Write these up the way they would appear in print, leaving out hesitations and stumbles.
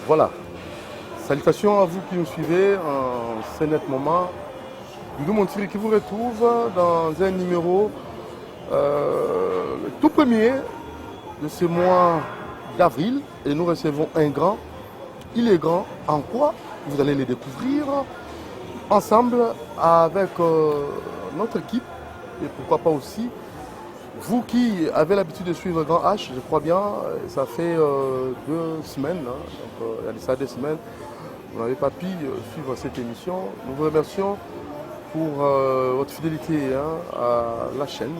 Voilà. Salutations à vous qui nous suivez en ce net moment. Doudou Montiri qui vous retrouve dans un numéro tout premier de ce mois d'avril. Et nous recevons un grand. Il est grand en quoi? Vous allez le découvrir ensemble avec notre équipe. Et pourquoi pas aussi vous qui avez l'habitude de suivre Grand H, je crois bien, ça fait 2 semaines, hein, donc il y a ça 2 semaines, vous n'avez pas pu suivre cette émission. Nous vous remercions pour votre fidélité hein, à la chaîne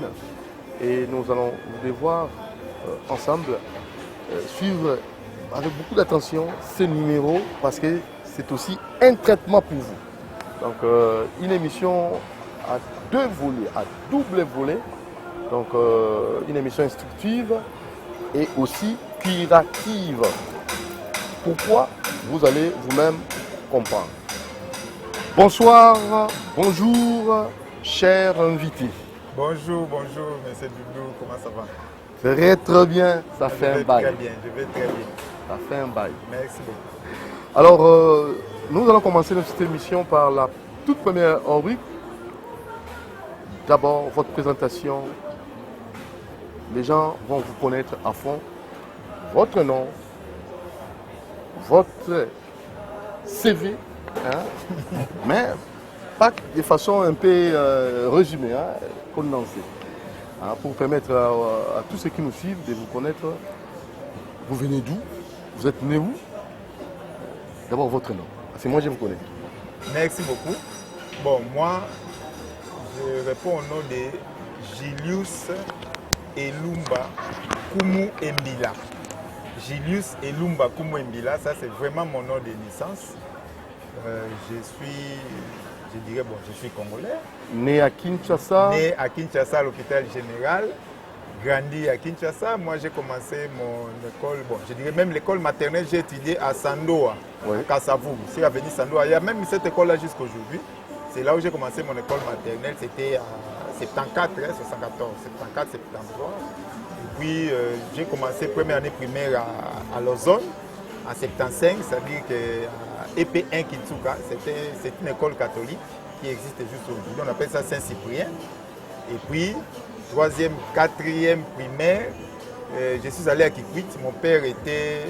et nous allons vous devoir ensemble suivre avec beaucoup d'attention ce numéro parce que c'est aussi un traitement pour vous. Donc une émission à 2 volets, à double volet. Donc une émission instructive et aussi curative. Pourquoi? Vous allez vous-même comprendre. Bonsoir, bonjour, chers invités. Bonjour, bonjour, monsieur Doudou, comment ça va? Très bien, ça fait un bail. Très bien, je vais très bien. Ça fait un bail. Merci beaucoup. Alors, nous allons commencer notre émission par la toute première rubrique. D'abord, votre présentation. Les gens vont vous connaître à fond, votre nom, votre CV, hein, mais pas de façon un peu résumée, hein, condensée, hein, pour permettre à tous ceux qui nous suivent de vous connaître. Vous venez d'où? Vous êtes né où? D'abord votre nom, parce que moi je vous connais. Merci beaucoup. Bon, moi, je réponds au nom de Julius Elumba Kumu Mbila. Julius Elumba Kumu Mbila, ça c'est vraiment mon nom de naissance. Je dirais, bon, je suis congolais. Né à Kinshasa. Né à Kinshasa, à l'hôpital général. Grandi à Kinshasa. Moi j'ai commencé mon école, bon, je dirais même l'école maternelle, j'ai étudié à Sandoa, Oui. à Kassavou. C'est à venir Sandoa. Il y a même cette école-là jusqu'à aujourd'hui. C'est là où j'ai commencé mon école maternelle, c'était en 74, 74, 74, 73. Et puis j'ai commencé première année primaire à Lausanne, en 75, c'est-à-dire qu'à EP1 Kitsuka, c'est une école catholique qui existe juste aujourd'hui. On appelle ça Saint-Cyprien. Et puis, 3e, 4e primaire, je suis allé à Kikwit. Mon père était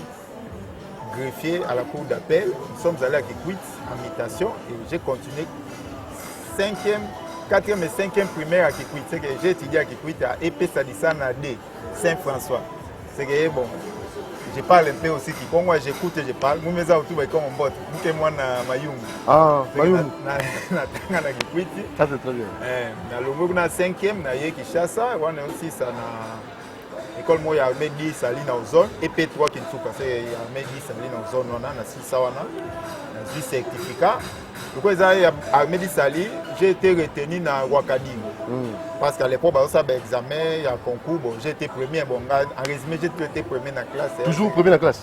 greffier à la cour d'appel. Nous sommes allés à Kikwit en mutation et j'ai continué 4e et 5e primaire à Kikwit. C'est que j'ai étudié à Kikwit à EP Sadissana D, Saint-François. C'est que bon, je parle un peu aussi Kikongo, moi j'écoute et je parle. Moi, mes amis, comme on botte. Moi, na Mayum. Ah, Mayum. Na Kikwit. Ça c'est très bien. Na Longo, na 5e, na Yekishasa. On a aussi ça na école moi, il y a armée 10 à l'île zone. EP3 Kinsuka, c'est il y a armée 10 à l'île zone. On a 6 sawana. Na 8 certificats. Donc, à Médisali, j'ai été retenu dans Wakadingo. Parce qu'à l'époque, il y a un examen, il y a un concours. Bon, j'ai été premier. Bon, en résumé, j'ai été premier dans la classe. Toujours premier dans la classe.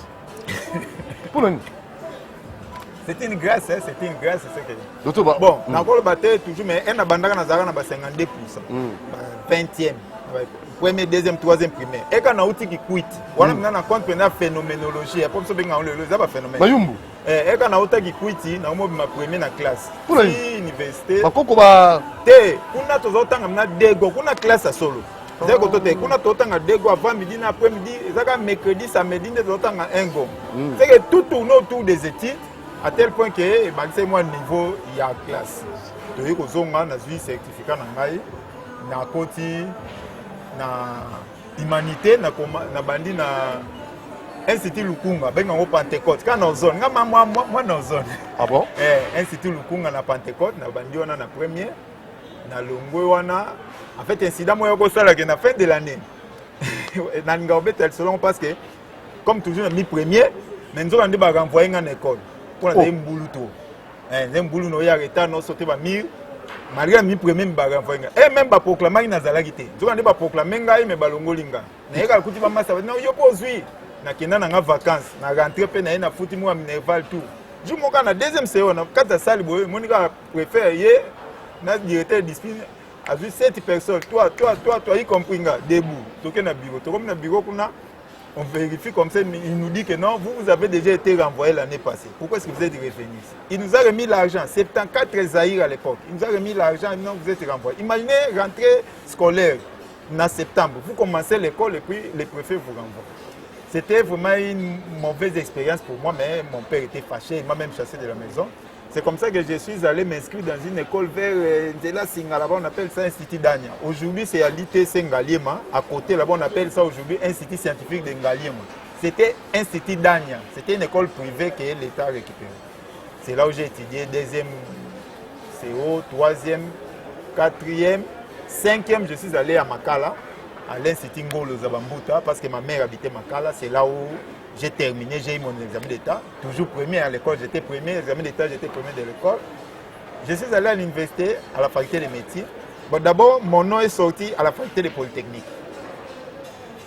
Pour l'année. C'était une grâce, hein, c'était une grâce. Docteur, bon, on a encore le bataille toujours, mais un abandon à 52%. 20e. Premier, deuxième, troisième primaire. Et quand on a outil qui quitte, on a compte de la phénoménologie. Après, on a le phénomène. Mayumbu. Et quand on a outil qui quitte, on a ma première dans la classe. Pour l'université. Pourquoi va te kuna tozota na dego kuna classe à solo. C'est que tote kuna tota na dego avant midi na après midi, ezaka mercredi samedi nde tozota na engo. C'est que tout tourne autour des études à tel point que malgré moi niveau il y a classe. Toyi ko zonga na zui certificat na ngai na koti na humanité na bandi na Institut Lukunga, ben on Pentecôte. Quand on zone, moi dans zone. Ah bon? Institut Lukunga na Pentecôte, na bandi on a na premier, na Longwe wana. En fait, incident moi yoko sala que na fin de l'année. Na ngobé tel selon parce que comme toujours mi premier, mais nous on dit ba renvoyer en école pour la mbulu to. Mbulu no ya retard no sauter ba mi malgré mi premier ba renvoyer. Et même ba proclamer na zalaki te. Nous on dit ba proclamer ngai me balongolinga. Na eka kuti ba massa na yo pozui. Nakenda na vacances na rentrer pe na futi moi minerval tout ju moka na deuxième séance na kata salle boye monika préfère ye na directeur discipline a vu 7 personnes toi y compris nga debout toke na bureau to comme na bureau kuna On vérifie comme ça, il nous dit que non, vous avez déjà été renvoyé l'année passée. Pourquoi est-ce que vous êtes revenu ici? Il nous a remis l'argent, 74 Zaïre à l'époque. Il nous a remis l'argent, non, vous êtes renvoyé. Imaginez rentrée scolaire en septembre. Vous commencez l'école et puis les préfets vous renvoient. C'était vraiment une mauvaise expérience pour moi, mais mon père était fâché, il m'a même chassé de la maison. C'est comme ça que je suis allé m'inscrire dans une école vers Ndela Singa, là-bas on appelle ça Institut Dania. Aujourd'hui c'est à l'ITC Ngaliema, à côté là-bas on appelle ça aujourd'hui Institut scientifique de Ngaliema. C'était Institut Dania, c'était une école privée que l'État a récupérée. C'est là où j'ai étudié deuxième CO, troisième, quatrième, cinquième, je suis allé à Makala, à l'Institut Ngolo Zabambuta, parce que ma mère habitait Makala, c'est là où j'ai terminé, j'ai eu mon examen d'État. Toujours premier à l'école, j'étais premier, examen d'État, j'étais premier de l'école. Je suis allé à l'université, à la faculté de médecine. Bon, d'abord, mon nom est sorti à la faculté de Polytechnique.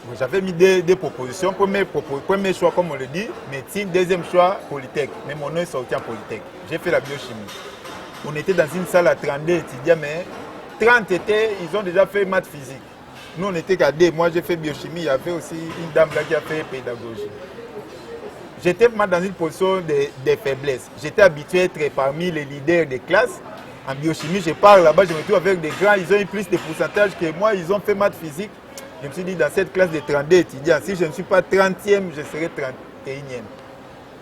Bon, j'avais mis des propositions. Premier choix, comme on le dit, médecine. Deuxième choix, Polytech. Mais mon nom est sorti en Polytech. J'ai fait la biochimie. On était dans une salle à 32 étudiants, mais 30 étaient, ils ont déjà fait maths physique. Nous, on était qu'à 2. Moi, j'ai fait biochimie. Il y avait aussi une dame là qui a fait pédagogie. J'étais vraiment dans une position de faiblesse. J'étais habitué à être parmi les leaders des classes. En biochimie, je pars là-bas, je me trouve avec des grands, ils ont eu plus de pourcentage que moi, ils ont fait maths physique. Je me suis dit, dans cette classe de 32 étudiants, si je ne suis pas 30e, je serai 31e.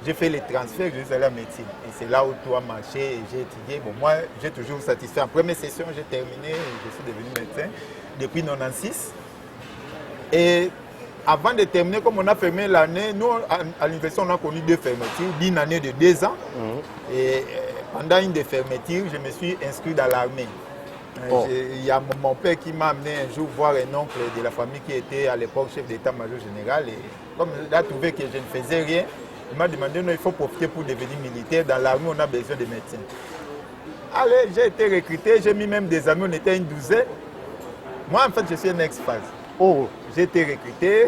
J'ai fait les transferts, je suis allé en médecine. Et c'est là où tout a marché et j'ai étudié. Bon, moi, j'ai toujours satisfait. En première session, j'ai terminé, je suis devenu médecin depuis 1996. Et avant de terminer, comme on a fermé l'année, nous, à l'université, on a connu 2 fermetures, d'une année de 2 ans. Et pendant une des fermetures, je me suis inscrit dans l'armée. Il y a mon père qui m'a amené un jour voir un oncle de la famille qui était à l'époque chef d'état-major général. Et comme il a trouvé que je ne faisais rien, il m'a demandé non, il faut profiter pour devenir militaire. Dans l'armée, on a besoin de médecins. Allez, j'ai été recruté, j'ai mis même des amis, on était une douzaine. Moi, en fait, je suis un ex-phase. J'ai été recruté.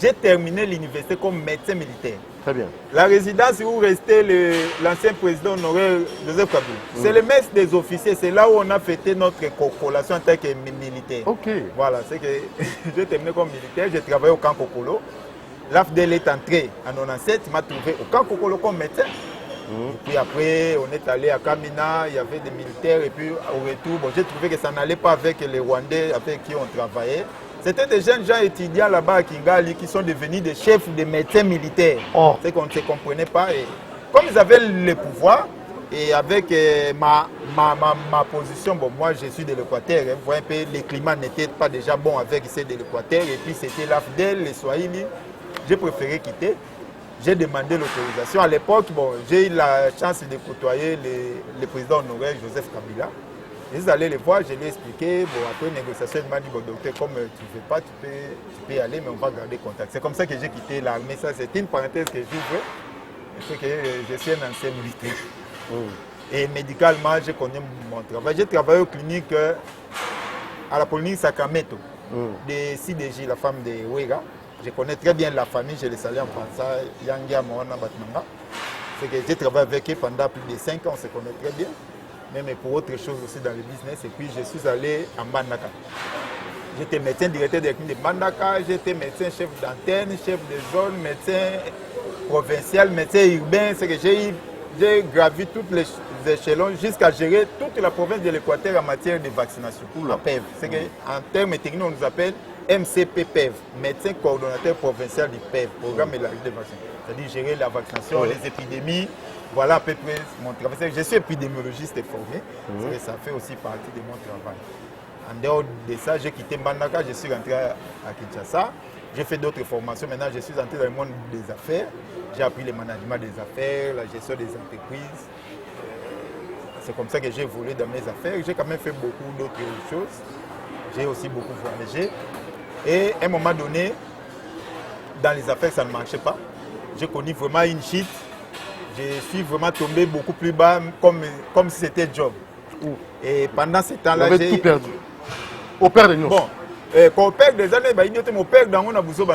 J'ai terminé l'université comme médecin militaire. Très bien. La résidence où restait l'ancien président honoraire Joseph Kabila. C'est le mess des officiers. C'est là où on a fêté notre collation en tant que militaire. Ok. Voilà, c'est que j'ai terminé comme militaire. J'ai travaillé au camp Kokolo. L'AFDEL est entré en 97. Il m'a trouvé au camp Kokolo comme médecin. Et puis après, on est allé à Kamina, il y avait des militaires. Et puis au retour, bon, j'ai trouvé que ça n'allait pas avec les Rwandais avec qui on travaillait. C'était des jeunes gens étudiants là-bas à Kingali qui sont devenus des chefs de médecins militaires. C'est qu'on ne se comprenait pas. Et comme ils avaient le pouvoir, et avec ma position, bon, moi je suis de l'Équateur, hein, vous voyez un peu, le climat n'était pas déjà bon avec ceux de l'Équateur. Et puis c'était l'AFDEL, les Swahili. J'ai préféré quitter. J'ai demandé l'autorisation. À l'époque, bon, j'ai eu la chance de côtoyer le président honoraire Joseph Kabila. Je suis allé les voir, je lui ai expliqué. Bon, après une négociation, il m'a dit, bon, docteur, comme tu ne veux pas, tu peux y aller, mais on va garder contact. C'est comme ça que j'ai quitté l'armée. Ça, c'est une parenthèse que j'ouvre. C'est que je suis un ancien militaire. Et médicalement, je connais mon travail. J'ai travaillé aux cliniques à la Polyclinique Sakameto, de CDJ, la femme de Ouega. Je connais très bien la famille, je les salue en français, Yangia Moana Batmanga. C'est que j'ai travaillé avec eux pendant plus de 5 ans, on se connaît très bien. Même pour autre chose aussi dans le business. Et puis je suis allé à Mbandaka. J'étais médecin directeur de clinique de Mbandaka, j'étais médecin chef d'antenne, chef de zone, médecin provincial, médecin urbain. C'est que j'ai gravi tous les échelons jusqu'à gérer toute la province de l'Équateur en matière de vaccination. La PEV. C'est qu'en termes techniques, on nous appelle MCP-PEV, médecin coordonnateur provincial du PEV, programme élargi de vaccins. C'est-à-dire gérer la vaccination, les épidémies. Voilà à peu près mon travail. Je suis épidémiologiste formé, ça fait aussi partie de mon travail. En dehors de ça, j'ai quitté Mbandaka, je suis rentré à Kinshasa. J'ai fait d'autres formations. Maintenant, je suis entré dans le monde des affaires. J'ai appris le management des affaires, la gestion des entreprises. C'est comme ça que j'ai évolué dans mes affaires. J'ai quand même fait beaucoup d'autres choses. J'ai aussi beaucoup voyagé. Et à un moment donné, dans les affaires, ça ne marchait pas. J'ai connu vraiment une chute. Je suis vraiment tombé beaucoup plus bas, comme si c'était job. Et pendant ce temps-là, j'ai tout perdu. Au père de nous. Bon, quand on perd des années, il y a mon père dans mon abousso.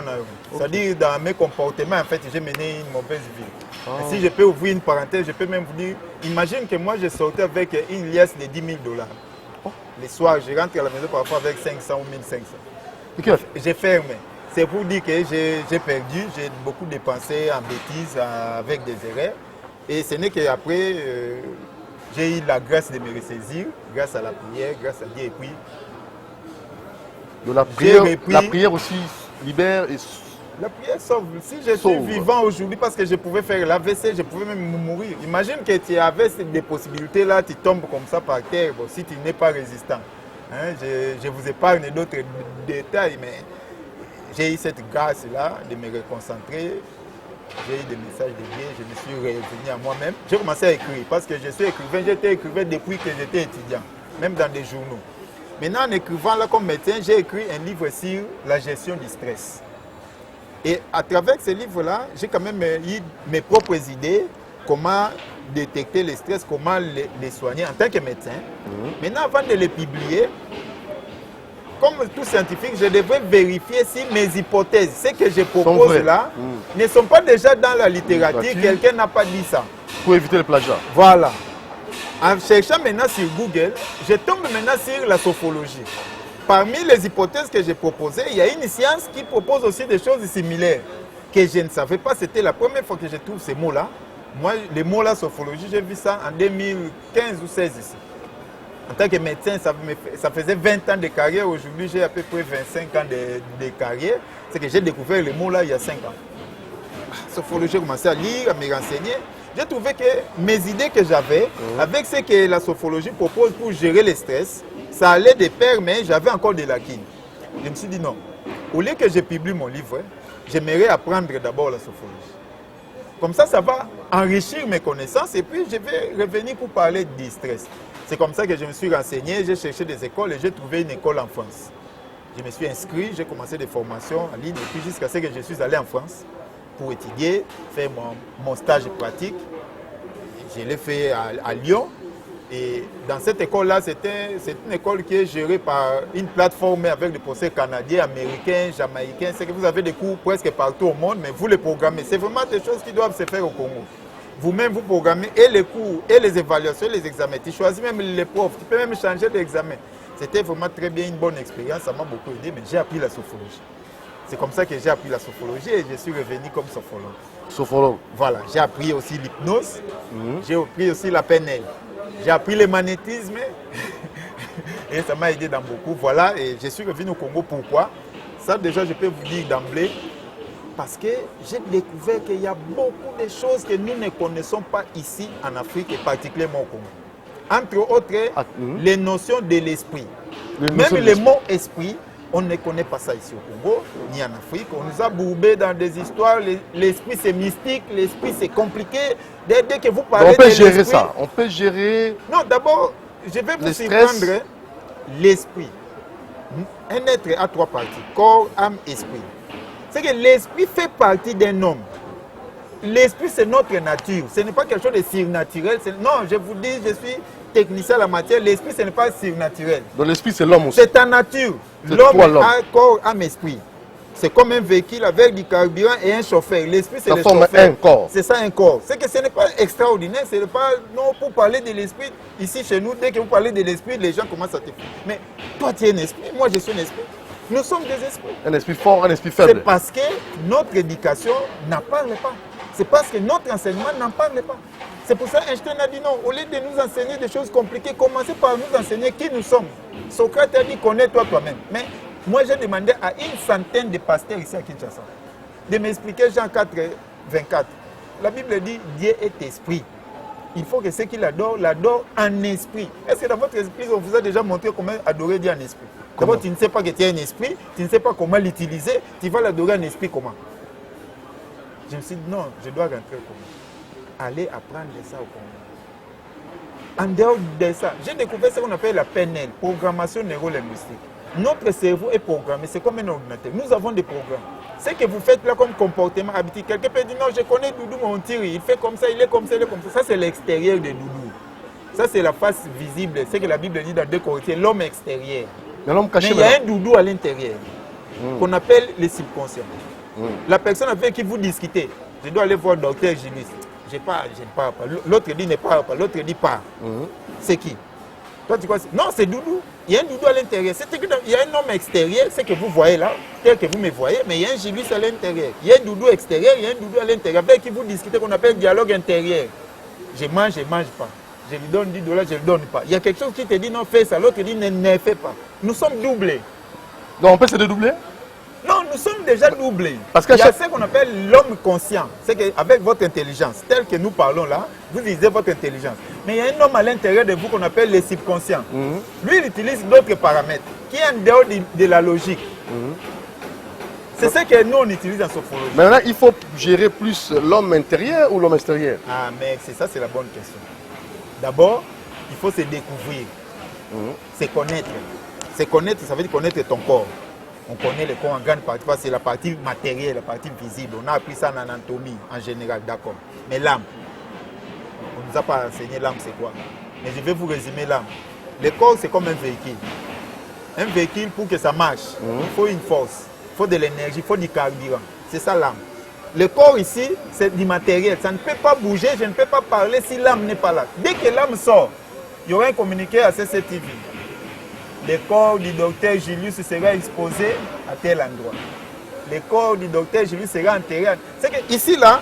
C'est-à-dire, dans mes comportements, en fait, j'ai mené une mauvaise vie. Si je peux ouvrir une parenthèse, je peux même vous dire, imagine que moi, je sortais avec une liasse de $10 000. Les soirs, je rentre à la maison parfois avec 500 ou 1500. J'ai fermé. C'est pour dire que j'ai perdu, j'ai beaucoup dépensé en bêtises, avec des erreurs. Et ce n'est qu'après, j'ai eu la grâce de me ressaisir, grâce à la prière, grâce à Dieu. Et puis, de la prière aussi libère et... La prière sauve. Si je suis vivant aujourd'hui, parce que je pouvais faire l'AVC, je pouvais même mourir. Imagine que tu avais des possibilités là, tu tombes comme ça par terre, bon, si tu n'es pas résistant. Hein, je vous épargne d'autres détails, mais j'ai eu cette grâce-là de me reconcentrer. J'ai eu des messages de Dieu, je me suis revenu à moi-même. J'ai commencé à écrire, parce que je suis écrivain, j'étais écrivain depuis que j'étais étudiant, même dans des journaux. Maintenant, en écrivant là comme médecin, j'ai écrit un livre sur la gestion du stress. Et à travers ce livre-là, j'ai quand même eu mes propres idées, comment détecter le stress, comment les soigner en tant que médecin. Maintenant, avant de les publier, comme tout scientifique, je devrais vérifier si mes hypothèses, ce que je propose là, ne sont pas déjà dans la littérature. Quelqu'un n'a pas dit ça. Pour éviter le plagiat. Voilà. En cherchant maintenant sur Google, je tombe maintenant sur la sophologie. Parmi les hypothèses que j'ai proposées, il y a une science qui propose aussi des choses similaires que je ne savais pas. C'était la première fois que je trouve ces mots-là. Moi, les mots-là, sophologie, j'ai vu ça en 2015 ou 2016 ici. En tant que médecin, ça faisait 20 ans de carrière. Aujourd'hui, j'ai à peu près 25 ans de carrière. C'est que j'ai découvert les mots-là il y a 5 ans. Sophologie, j'ai commencé à lire, à me renseigner. J'ai trouvé que mes idées que j'avais, avec ce que la sophologie propose pour gérer le stress, ça allait de pair, mais j'avais encore des lacunes. Je me suis dit non. Au lieu que je publie mon livre, j'aimerais apprendre d'abord la sophologie. Comme ça, ça va enrichir mes connaissances et puis je vais revenir pour parler du stress. C'est comme ça que je me suis renseigné, j'ai cherché des écoles et j'ai trouvé une école en France. Je me suis inscrit, j'ai commencé des formations en ligne et puis jusqu'à ce que je suis allé en France pour étudier, faire mon stage pratique. Je l'ai fait à Lyon. Et dans cette école-là, c'est une école qui est gérée par une plateforme avec des professeurs canadiens, américains, jamaïcains. C'est que vous avez des cours presque partout au monde, mais vous les programmez. C'est vraiment des choses qui doivent se faire au Congo. Vous-même, vous programmez et les cours, et les évaluations, et les examens. Tu choisis même les profs, tu peux même changer d'examen. C'était vraiment très bien, une bonne expérience, ça m'a beaucoup aidé, mais j'ai appris la sophologie. C'est comme ça que j'ai appris la sophologie et je suis revenu comme sophologue. Sophologue. Voilà, j'ai appris aussi l'hypnose, j'ai appris aussi la PNL. J'ai appris le magnétisme et ça m'a aidé dans beaucoup. Voilà, et je suis revenu au Congo. Pourquoi? Ça, déjà, je peux vous dire d'emblée, parce que j'ai découvert qu'il y a beaucoup de choses que nous ne connaissons pas ici en Afrique et particulièrement au Congo. Entre autres, les notions de l'esprit. Même le mot esprit, on ne connaît pas ça ici au Congo, ni en Afrique. On nous a bourbé dans des histoires. L'esprit, c'est mystique. L'esprit, c'est compliqué. Dès que vous parlez de l'esprit... On peut gérer ça. On peut gérer... Non, d'abord, je vais vous surprendre l'esprit. Un être a 3 parties. Corps, âme, esprit. C'est que l'esprit fait partie d'un homme. L'esprit, c'est notre nature. Ce n'est pas quelque chose de surnaturel. Non, je vous dis, je suis technicien en la matière. L'esprit, ce n'est pas surnaturel. Donc l'esprit, c'est l'homme aussi. C'est ta nature. L'homme a corps, âme, esprit. C'est comme un véhicule avec du carburant et un chauffeur. L'esprit, c'est le chauffeur. Un corps. C'est ça, un corps. C'est que ce n'est pas extraordinaire. Ce n'est pas... Non, pour parler de l'esprit, ici, chez nous, dès que vous parlez de l'esprit, les gens commencent à te... Mais toi, tu es un esprit. Moi, je suis un esprit. Nous sommes des esprits. Un esprit fort, un esprit faible. C'est parce que notre éducation n'en parle pas. C'est parce que notre enseignement n'en parle pas. C'est pour ça qu'Einstein a dit non, au lieu de nous enseigner des choses compliquées, commencez par nous enseigner qui nous sommes. Socrate a dit connais-toi toi-même. Mais moi j'ai demandé à une centaine de pasteurs ici à Kinshasa de m'expliquer Jean 4, 24. La Bible dit Dieu est esprit. Il faut que ceux qui l'adorent en esprit. Est-ce que dans votre esprit, on vous a déjà montré comment adorer Dieu en esprit? D'abord, tu ne sais pas que tu as un esprit, tu ne sais pas comment l'utiliser, tu vas l'adorer en esprit comment? Je me suis dit non, je dois rentrer au Congo. Aller apprendre ça au Congo. En dehors de ça, j'ai découvert ce qu'on appelle la PNL, programmation neuro-linguistique. Notre cerveau est programmé, c'est comme un ordinateur. Nous avons des programmes. Ce que vous faites là comme comportement habituel, quelqu'un peut dire non, je connais Doudou, mon Thierry, il fait comme ça, il est comme ça, il est comme ça. Ça, c'est l'extérieur de Doudou. Ça, c'est la face visible. C'est ce que la Bible dit dans 2 Corinthiens, l'homme extérieur. Mais il y a un Doudou à l'intérieur, qu'on appelle le subconscient. La personne avec qui vous discutez, je dois aller voir le docteur Gilles. Je ne parle pas. L'autre dit ne parle pas, l'autre dit pas. C'est qui? Toi, tu crois... Non, c'est doudou. Il y a un doudou à l'intérieur. Il y a un homme extérieur, c'est que vous voyez là, tel que vous me voyez, mais il y a un gilus à l'intérieur. Il y a un doudou extérieur, il y a un doudou à l'intérieur. Avec qui vous discutez, qu'on appelle dialogue intérieur. Je mange pas. Je lui donne $10, je ne lui donne pas. Il y a quelque chose qui te dit non, fais ça, l'autre dit ne fais pas. Nous sommes doublés. Donc on peut se dédoubler? Non, nous sommes déjà doublés. Parce que il y a ce qu'on appelle l'homme conscient. C'est qu'avec votre intelligence, tel que nous parlons là, vous utilisez votre intelligence. Mais il y a un homme à l'intérieur de vous qu'on appelle le subconscient. Lui, il utilise d'autres paramètres qui est en dehors de la logique. C'est ce que nous, on utilise en sophrologie. Maintenant, il faut gérer plus l'homme intérieur ou l'homme extérieur? Ah, mais c'est ça, c'est la bonne question. D'abord, il faut se découvrir, se connaître. Se connaître, ça veut dire connaître ton corps. On connaît le corps en grande partie, parce que c'est la partie matérielle, la partie visible. On a appris ça en anatomie, en général, d'accord. Mais l'âme, on ne nous a pas enseigné l'âme, c'est quoi? Mais je vais vous résumer l'âme. Le corps, c'est comme un véhicule. Un véhicule, pour que ça marche, il faut une force, il faut de l'énergie, il faut du carburant. C'est ça l'âme. Le corps ici, c'est du matériel. Ça ne peut pas bouger, je ne peux pas parler si l'âme n'est pas là. Dès que l'âme sort, il y aura un communiqué à CCTV. Le corps du docteur Julius sera exposé à tel endroit. Le corps du docteur Julius sera enterré. C'est que ici, là,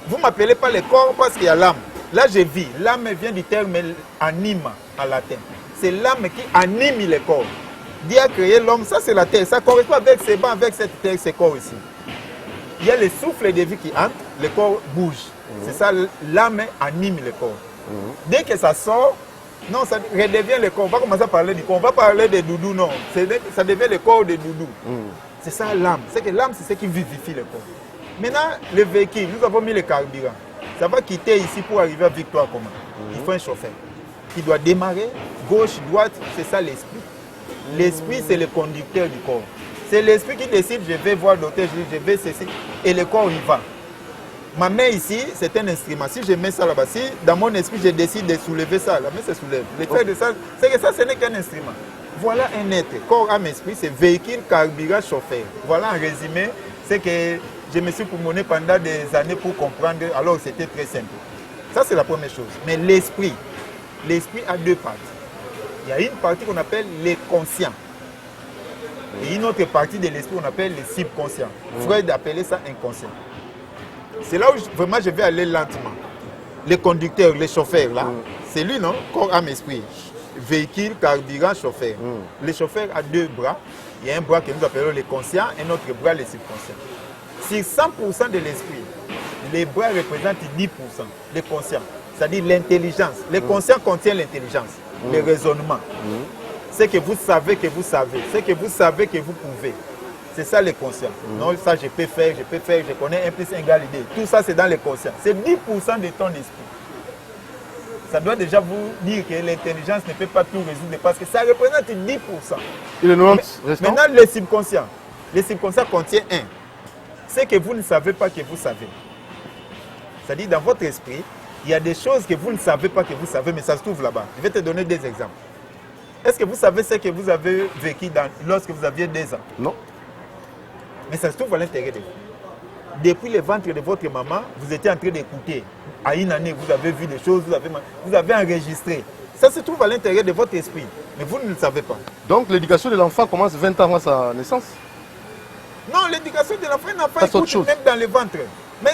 vous ne m'appelez pas le corps parce qu'il y a l'âme. Là, je vis. L'âme vient du terme anima en latin. C'est l'âme qui anime le corps. Dieu a créé l'homme, ça c'est la terre. Ça correspond avec ses bancs, avec cette terre, ce corps ici. Il y a le souffle de vie qui entre, le corps bouge. C'est ça, l'âme anime le corps. Dès que ça sort, non, ça redevient le corps. On va commencer à parler du corps. On va parler de doudou, non. Ça devient le corps de doudou. C'est ça l'âme. C'est que l'âme, c'est ce qui vivifie le corps. Maintenant, le véhicule, nous avons mis le carburant. Ça va quitter ici pour arriver à Victoire comment? Il faut un chauffeur qui doit démarrer, gauche, droite, c'est ça l'esprit. L'esprit, c'est le conducteur du corps. C'est l'esprit qui décide, je vais voir le docteur, je vais ceci, et le corps y va. Ma main ici, c'est un instrument. Si je mets ça là-bas, si dans mon esprit, je décide de soulever ça, la main se soulève. Le fait de ça, c'est que ça, ce n'est qu'un instrument. Voilà un être. Corps, âme, esprit, c'est véhicule, carburant, chauffeur. Voilà en résumé, c'est que je me suis promené pendant des années pour comprendre, alors c'était très simple. Ça, c'est la première chose. Mais l'esprit a deux parties. Il y a une partie qu'on appelle les conscients. Et une autre partie de l'esprit qu'on appelle le subconscient. Freud appelait ça inconscient. C'est là où vraiment je vais aller lentement. Le conducteur, le chauffeur, là, c'est lui, non? Corps, âme, esprit. Véhicule, carburant, chauffeur. Le chauffeur a deux bras. Il y a un bras que nous appelons le conscient, un autre bras, le subconscient. Sur 100% de l'esprit, les bras représentent 10%, le conscient. C'est-à-dire l'intelligence. Le conscient contient l'intelligence, le raisonnement. C'est que vous savez que vous savez. C'est que vous savez que vous pouvez. C'est ça le conscient. Non, ça je peux faire, je connais 1 plus 1 égale idée. Tout ça c'est dans le conscient. C'est 10% de ton esprit. Ça doit déjà vous dire que l'intelligence ne peut pas tout résoudre parce que ça représente 10%. Et le 90 restant? Maintenant, le subconscient contient 1. C'est que vous ne savez pas que vous savez. C'est-à-dire dans votre esprit, il y a des choses que vous ne savez pas que vous savez, mais ça se trouve là-bas. Je vais te donner des exemples. Est-ce que vous savez ce que vous avez vécu lorsque vous aviez 2 ans? Non. Mais ça se trouve à l'intérieur de vous. Depuis le ventre de votre maman, vous étiez en train d'écouter. À une année, vous avez vu des choses, vous avez enregistré. Ça se trouve à l'intérieur de votre esprit, mais vous ne le savez pas. Donc l'éducation de l'enfant commence 20 ans avant sa naissance? Non, l'éducation de l'enfant écoute même dans le ventre. Mais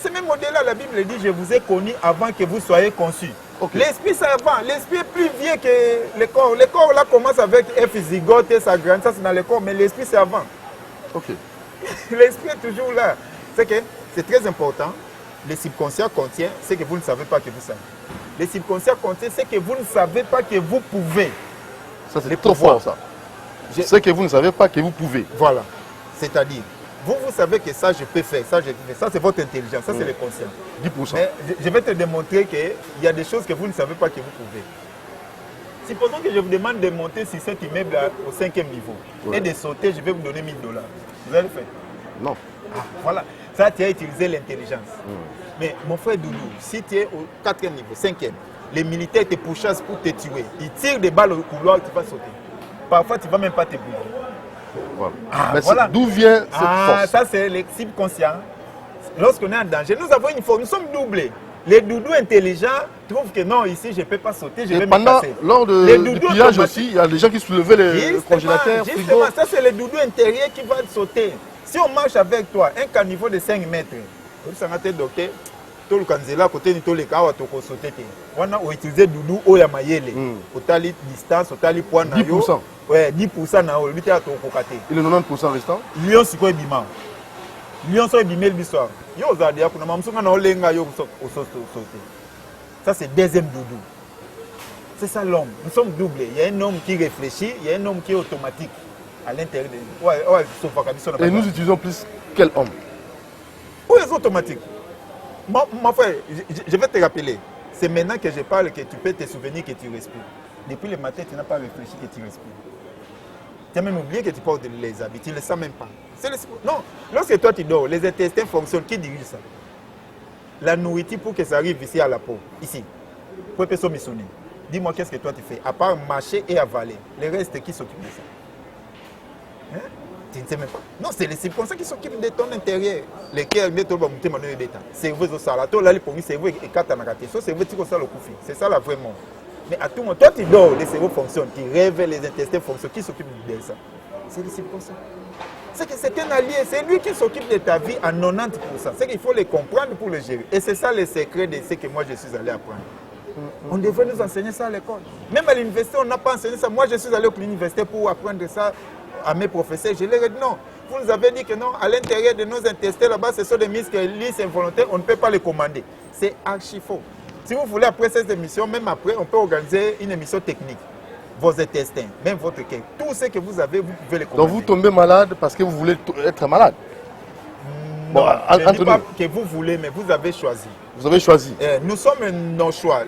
c'est même au-delà, la Bible dit, je vous ai connu avant que vous soyez conçus. Okay. L'esprit, c'est avant. L'esprit est plus vieux que le corps. Le corps, là, commence avec F zygote et ça grandit, ça c'est dans le corps, mais l'esprit, c'est avant. Ok. L'esprit est toujours là. C'est que c'est très important. Le subconscient contient ce que vous ne savez pas que vous savez. Le subconscient contient ce que vous ne savez pas que vous pouvez. Ça, c'est trop fort, ça. Ce que vous ne savez pas que vous pouvez. Voilà. C'est-à-dire, vous savez que ça, je peux faire, ça, je peux faire. Ça, c'est votre intelligence, ça, c'est le conscient. 10%. Mais je vais te démontrer qu'il y a des choses que vous ne savez pas que vous pouvez. Supposons que je vous demande de monter sur cet immeuble au 5e niveau et de sauter, je vais vous donner $1000. Vous allez le faire? Non. Ah, voilà. Ça, tu as utilisé l'intelligence. Mais mon frère Doudou, si tu es au 4e niveau, 5e, les militaires te pourchassent pour te tuer. Ils tirent des balles au couloir et tu vas sauter. Parfois, tu ne vas même pas te bouger. Voilà. Ah, voilà. D'où vient cette force? Ça, c'est le subconscient. Lorsqu'on est en danger, nous avons une force, nous sommes doublés. Les doudous intelligents trouve que non, ici, je ne peux pas sauter, je Et vais me pendant, casser. lors du pillage aussi, il y a des gens qui soulevaient les congélateurs, Justement, ça c'est le doudou intérieur qui va sauter. Si on marche avec toi, un caniveau de 5 mètres, ça va te docteur, tout le canzela, côté de tous les cas, tu peux sauter. On a utilisé doudou au Yamayele. Au tali distance, au tali point. 10%. Ouais, 10% na le à ton côté. Et le 90% restant? Lyon, c'est quoi bima? Lyon, c'est bimé le bissoir. Yo, Zadia, pour nous, on a un lenga, yo, sauter. Ça, c'est deuxième doudou. C'est ça l'homme. Nous sommes doublés. Il y a un homme qui réfléchit, il y a un homme qui est automatique à l'intérieur de nous. Et nous utilisons plus quel homme? Oui, c'est automatique. Mon frère, je vais te rappeler. C'est maintenant que je parle que tu peux te souvenir que tu respires. Depuis le matin, tu n'as pas réfléchi que tu respires. Tu as même oublié que tu portes les habits. Tu ne le sens même pas. Non, lorsque toi tu dors, les intestins fonctionnent. Qui dirige ça? La nourriture pour que ça arrive ici à la peau. Ici. Pour que ça me sonne. Dis-moi qu'est-ce que toi tu fais, à part marcher et avaler. Les restes qui s'occupent de ça? Hein? Tu ne sais même pas. Non, c'est les circonstances qui s'occupent de ton intérieur. Les cœurs, les tombes, les tombes, les tombes. C'est vrai, c'est ça. Toi, là, pour lui, c'est vrai, et quand tu as raté, c'est vrai, tu as le coup. C'est ça, là, vraiment. Mais à tout moment, toi, tu dors, les cerveaux fonctionnent, tu rêves, les intestins fonctionnent. Qui s'occupe de ça? C'est les circonstances. C'est que c'est un allié, c'est lui qui s'occupe de ta vie à 90%. C'est qu'il faut les comprendre pour le gérer. Et c'est ça le secret de ce que moi, je suis allé apprendre. On devrait nous enseigner ça à l'école. Même à l'université, on n'a pas enseigné ça. Moi, je suis allé à l'université pour apprendre ça à mes professeurs. Je leur ai dit non. Vous nous avez dit que non, à l'intérieur de nos intestins, là-bas, ce sont des muscles lisses involontaires, on ne peut pas les commander. C'est archi faux. Si vous voulez, après cette émission, même après, on peut organiser une émission technique. Vos intestins, même votre cœur, tout ce que vous avez, vous pouvez les commander. Donc vous tombez malade parce que vous voulez être malade? Non, je ne dis pas que vous voulez, mais vous avez choisi. Vous avez choisi. Nous sommes nos choix.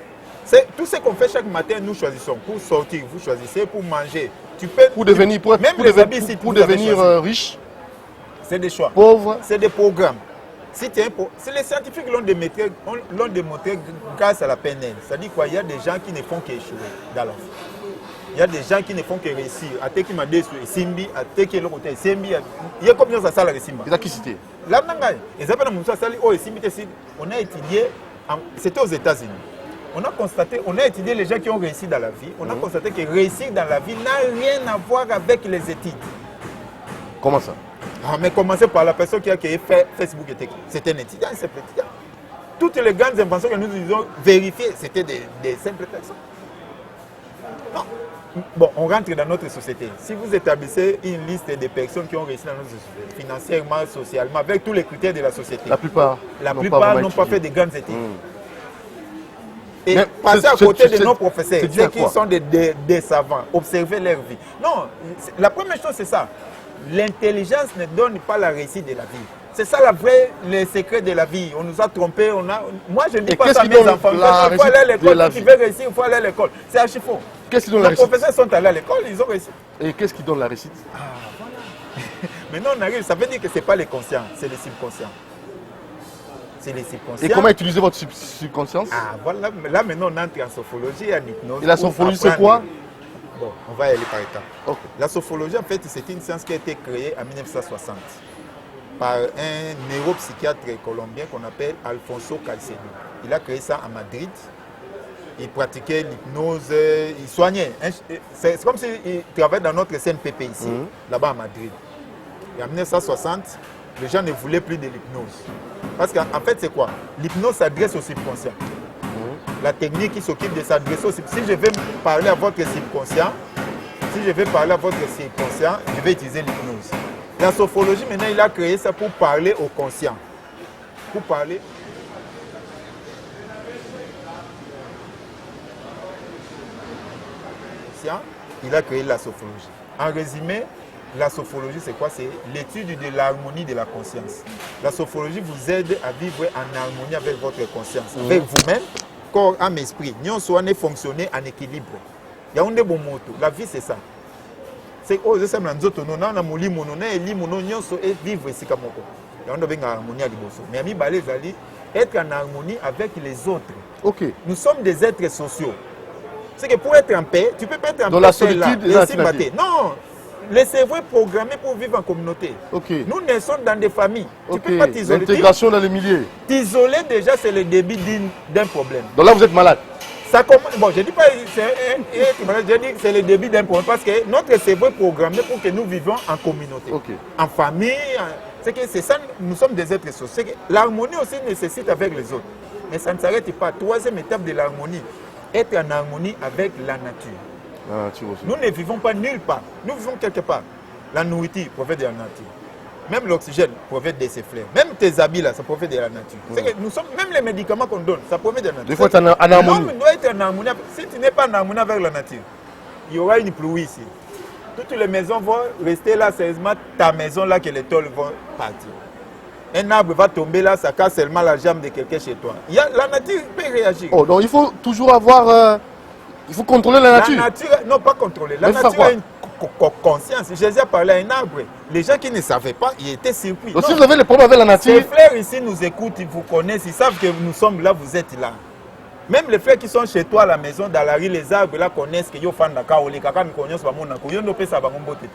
Tout ce qu'on fait chaque matin, nous choisissons. Pour sortir, vous choisissez. Pour manger, tu peux. Pour devenir, pour devenir riche. C'est des choix. Pauvre. C'est des programmes. Si les scientifiques l'ont démontré grâce à la PNL. C'est-à-dire quoi? Il y a des gens qui ne font qu'échouer dans la vie. Il y a des gens qui ne font que réussir. À qui m'a dit Simbi, à qui l'autre côté Simbi. Il y a combien de ça la Simba? Il a qui cité? Là, on a étudié, c'était aux États-Unis. On a constaté, on a étudié les gens qui ont réussi dans la vie. On a constaté que réussir dans la vie n'a rien à voir avec les études. Comment ça? Mais commencez par la personne qui a créé Facebook. C'était un étudiant, un simple étudiant. Toutes les grandes inventions que nous avons vérifiées, c'était des simples personnes. Non. Bon, on rentre dans notre société. Si vous établissez une liste de personnes qui ont réussi dans notre société, financièrement, socialement, avec tous les critères de la société, la plupart n'ont pas fait de grandes études. Et passer à côté de nos professeurs, ceux qui sont des savants, observer leur vie. Non, la première chose, c'est ça. L'intelligence ne donne pas la réussite de la vie. C'est ça le secret de la vie. On nous a trompés. Moi, je ne dis pas ça à mes enfants. Il faut aller à l'école. Si tu veux réussir, il faut aller à l'école. C'est archi faux. Qu'est-ce qui donne la réussite? Les professeurs sont allés à l'école, ils ont réussi. Et qu'est-ce qui donne la réussite? Voilà. Maintenant, on arrive, ça veut dire que ce n'est pas les conscients, c'est les subconscients. C'est les subconscients. Et comment utiliser votre subconscience? Voilà. Là, maintenant, on entre en sophologie et en hypnose. Et la sophologie, c'est quoi? Bon, on va y aller par étapes. Okay. La sophologie, en fait, c'est une science qui a été créée en 1960 par un neuropsychiatre colombien qu'on appelle Alfonso Caicedo. Il a créé ça à Madrid. Il pratiquait l'hypnose, il soignait. C'est comme s'il travaillait dans notre CNPP ici, là-bas à Madrid. Et en 1960, les gens ne voulaient plus de l'hypnose. Parce qu'en fait, c'est quoi? L'hypnose s'adresse au subconscient. La technique qui s'occupe de s'adresser au subconscient. Si je vais parler à votre subconscient, je vais utiliser l'hypnose. La sophologie, maintenant, il a créé ça pour parler au conscient. Pour parler. Il a créé la sophologie. En résumé, la sophologie, c'est quoi? C'est l'étude de l'harmonie de la conscience. La sophologie vous aide à vivre en harmonie avec votre conscience, avec vous-même, corps, âme, esprit. Nous sommes fonctionner en équilibre. Il y a un bon mot. La vie, c'est ça. C'est que je sais que nous vivre ici comme ça. Il y a une harmonie à l'ibosson. Mais être en harmonie avec les autres. Okay. Nous sommes des êtres sociaux. C'est que pour être en paix, tu ne peux pas être en paix. Dans la solitude et la sympathie. Non, le cerveau est programmé pour vivre en communauté. Okay. Nous naissons dans des familles. Tu ne peux pas t'isoler. L'intégration dans les milieux. T'isoler déjà, c'est le début d'un problème. Donc là, vous êtes malade. Ça commence, bon, je dis pas, je dis que c'est le début d'un problème parce que notre cerveau est programmé pour que nous vivions en communauté, en famille. C'est ça, nous sommes des êtres sociaux. L'harmonie aussi nécessite avec les autres. Mais ça ne s'arrête pas. Troisième étape de l'harmonie, être en harmonie avec la nature. Nous ne vivons pas nulle part. Nous vivons quelque part. La nourriture provient de la nature. Même l'oxygène provient de ces fleurs. Même tes habits là, ça provient de la nature. Que nous sommes, même les médicaments qu'on donne, ça provient de la nature. Des fois, tu es en harmonie. L'homme doit être en harmonie. Si tu n'es pas en harmonie avec la nature, il y aura une pluie ici. Toutes les maisons vont rester là, sérieusement, ta maison là, que les tôles vont partir. Un arbre va tomber là, ça casse seulement la jambe de quelqu'un chez toi. La nature peut réagir. Oh, donc il faut toujours avoir... il faut contrôler la nature. La nature, non pas contrôler. La nature a une conscience. Jésus a parlé à un arbre. Les gens qui ne savaient pas, ils étaient surpris. Donc si vous avez les problèmes avec la nature... Les frères ici nous écoutent, ils vous connaissent, ils savent que nous sommes là, vous êtes là. Même les frères qui sont chez toi à la maison, dans la rue, les arbres là connaissent que yo fan d'accord, les kaka me connaissent pas mon nako, yo no pe ça ba ngombo tete.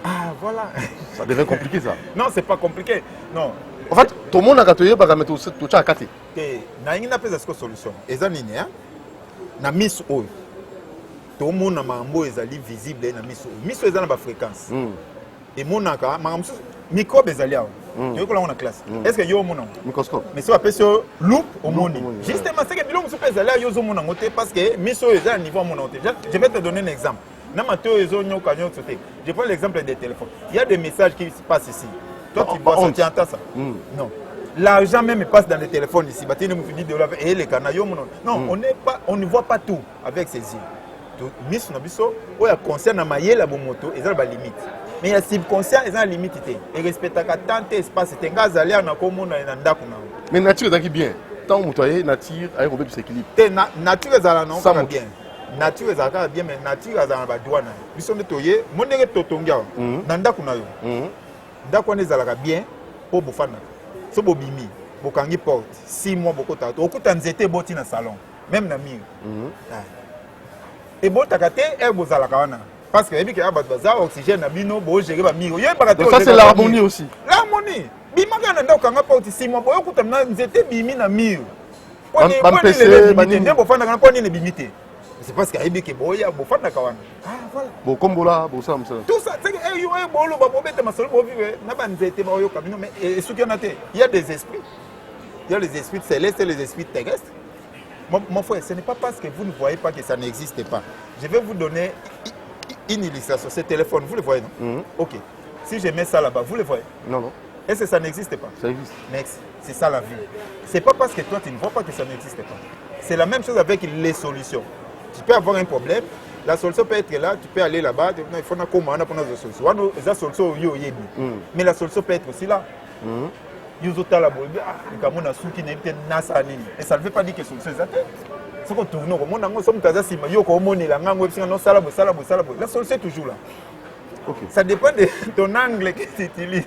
Ah voilà. Ça devient compliqué ça. Non, c'est pas compliqué. Non. En fait, tout le monde a gâté ba mettre tout ça à côté. Na ingi na pesa cette solution. Eza nini hein? Na miss oil. Tout le monde na mambo ezali visible na miss oil. Miss oil eza na ba fréquence. Et monaka, mamso microbe ezali awa. Tu vois la classe. Est-ce que yo mon microscope? Mais si on appelle ça loupe au monde. Justement, c'est que biloko super ezali yo zo mon ngote parce que miss oil eza niveau mon ngote. Je vais te donner un exemple. Je prends l'exemple des téléphones. Il y a des messages qui se passent ici. Toi, tu vois ça, tu entends ça? Non. L'argent même passe dans les téléphones ici. Non, on ne voit pas tout avec ses yeux. Miss Nabiso, où il y a conscient à mailler la moto, et ça a limite. Mais il y a subconscient, et ça a limite. Et respecte tant d'espace, c'est un gaz à l'air, on a comme on a un andak. Mais nature est bien. Tant que tu nature, elle a un s'équilibre. Nature est à la non, ça va bien. Nature ezalaka bien mais nature azala ba douane biso nde toye mondenge totongia nanda kuna yo ndako wana ezalaka bien po bofana so bobimi bokangi porte 6 mois bokota okuta nzete boti na salon même na mur et botaka te bozalaka wana parce que ebiki abat baza oxygène na bino bo gérer ba mur yo baka te ça c'est l'harmonie aussi l'harmonie bimaka na ndako kanga porte 6 mois bokuta na nzete bimi na mur c'est parce qu'il y a des gens qui ont fait des choses. Ah, voilà. Bon, comme voilà, bon, ça, tout ça, c'est que il y a des esprits. Il y a les esprits célestes et les esprits terrestres. Mon frère, ce n'est pas parce que vous ne voyez pas que ça n'existe pas. Je vais vous donner une illustration. Ce téléphone, vous le voyez, non? Ok. Si je mets ça là-bas, vous le voyez? Non, non. Est-ce que ça n'existe pas? Ça existe. Mais c'est ça la vie. C'est pas parce que toi, tu ne vois pas que ça n'existe pas. C'est la même chose avec les solutions. Tu peux avoir un problème, la solution peut être là, tu peux aller là-bas, il faut commander pour notre solution. La solution mais la solution peut être aussi là. Et ça ne veut pas dire que la solution est là. Ce qu'on tourne, la solution est toujours là. Ça dépend de ton angle que tu utilises.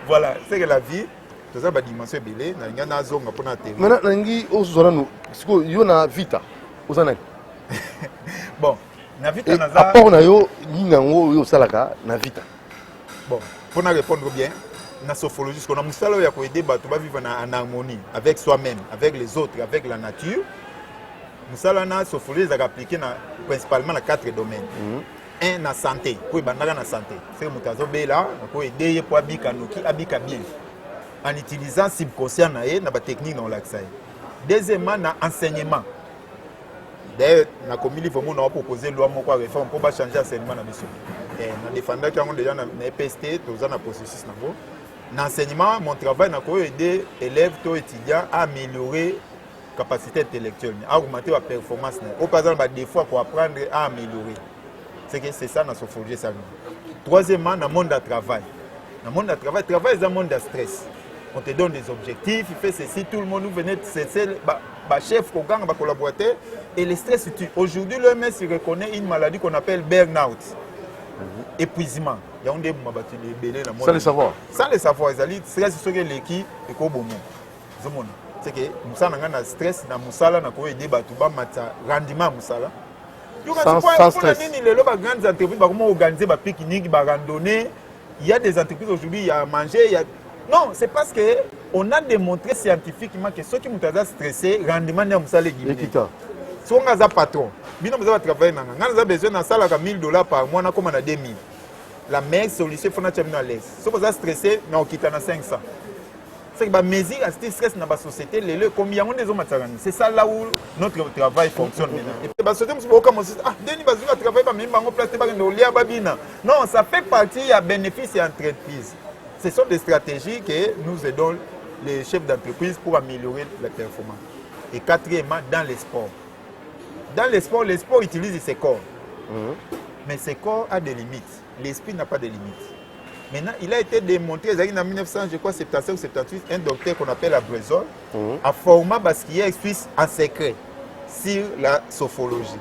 Voilà, c'est que la vie. Tout ça, dimension belé, na nga zone pour na terre. Maintenant, nangi ozolano, parce que yo na vita, ozana. Bon, na vita na za. Apport na yo ni nango yo salaka na vita. Bon, pour na répondre bien, na sophologie, qu'on a musala ya ko aider bato ba vivre en harmonie avec soi-même, avec les autres, avec la nature. Musala na sophologie za appliquer na principalement na 4 domaines. Un na santé, pour bandaka na santé. C'est mutazo bela, ko aider pour abika noki abika bien. En utilisant subconscient et na technique dans l'accès. Deuxièmement, na enseignement. D'ailleurs, na communauté vraiment on a proposé loi moko réforme pour pas changer enseignement na biso. Et na défendre qui ont déjà na PST, tous na processus na go. Na enseignement, mon travail na ko aider élèves to étudiants à améliorer capacité intellectuelle, à augmenter la performance. Au par exemple, des fois pour apprendre à améliorer. C'est ça na sophologie ça. Troisièmement, na monde de travail. Dans le monde du travail, c'est un monde de stress. On te donne des objectifs, il fait ceci, tout le monde nous venait de cesser, chef, collaborateur, et le stress tue. Aujourd'hui, l'OMS reconnaît une maladie qu'on appelle burn-out, épuisement. Il y a des gens sans le savoir. Sans le savoir, le stress, c'est ce que l'équipe est comme bon. C'est que nous avons un stress, nous avons un débat, nous avons un rendement. Sans stress. Les grandes entreprises vont organiser des pique-niques, des randonnées. Il y a des entreprises aujourd'hui, il y a à manger. Non, c'est parce que on a démontré scientifiquement que ceux qui sont stressés, rendement n'est pas les guillemets. Si on a un patron, si on a travaillé, on a besoin d'un salaire de $1000 par mois, on a commandé 2000. La meilleure solution, c'est de à l'aise. Si on est stressé, on quitte à 500. C'est que les mesures de stress dans la société, combien on des hommes. C'est ça là où notre travail fonctionne maintenant. Et puis, la société, Denis va travailler, mais on place non, ça fait partie des bénéfices et entreprises. Ce sont des stratégies que nous aidons les chefs d'entreprise pour améliorer la performance. Et quatrièmement, dans les sports. Dans les sports utilisent ses corps. Mais ses corps a des limites. L'esprit n'a pas de limites. Maintenant, il a été démontré en 1977 ou 78, un docteur qu'on appelle Abrezol a formé Basquiat suisse en secret sur la sophologie.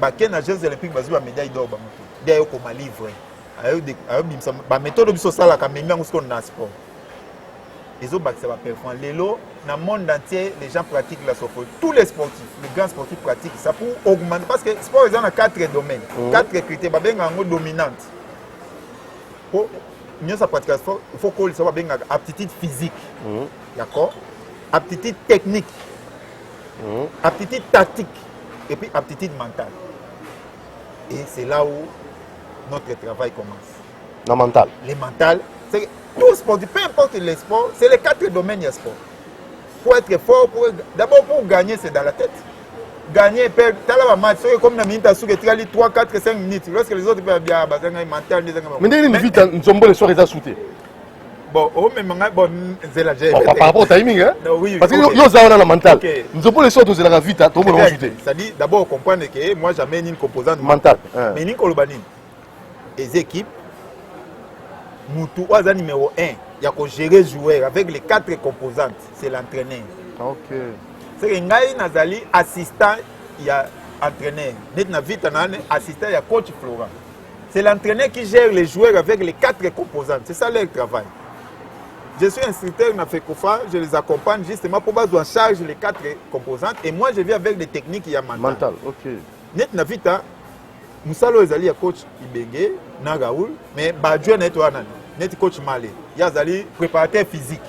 Il y a des Jeux olympiques qui ont une médaille d'or. Il y a un livre. La méthode de social est même dans le sport. Ils ont performé. Dans le monde entier, les gens pratiquent la sophologie. Tous les sportifs, les grands sportifs pratiquent ça pour augmenter. Parce que le sport est dans 4 domaines, 4 critères. Il y a une dominante. Pour mieux ça pratique, il faut qu'on soit bien aptitude physique, d'accord, aptitude technique, aptitude tactique et puis aptitude mentale. Et c'est là où notre travail commence. Le mental. Le mental, c'est tout sport, peu importe les sports, c'est les 4 domaines du sport. Pour être fort, d'abord pour gagner, c'est dans la tête. Gagner, perdre, tu as la match, comme dans minute, tu as 3, 4, 5 minutes. Lorsque les autres peuvent bien, mental, mais nous sommes les soirs à sauter. Bon, c'est la par rapport au timing, hein? Oui, parce que nous avons le mental. Nous sommes les soirs où c'est la vite, tout le monde sauter. C'est-à-dire, d'abord, comprendre que moi, jamais une composante mentale. Mais une colobanie. Les équipes, Moutou, numéro 1, il y a qu'à gérer les joueurs avec les 4 composantes. C'est l'entraîneur. Ok. C'est que Ngaï Nazali, assistant, il y a entraîneur. Assistant, il y a coach Florent. C'est l'entraîneur qui gère les joueurs avec les 4 composantes. C'est ça leur travail. Je suis instructeur dans FECOFA, je les accompagne justement pour qu'ils en charge les 4 composantes. Et moi, je viens avec des techniques qui y a mental. Ok. Net Navita, Moussalo Ezali, il y a coach Ibenge, Nagaoul, mais Badjou net coach Malé. Il y a Zali préparateur physique.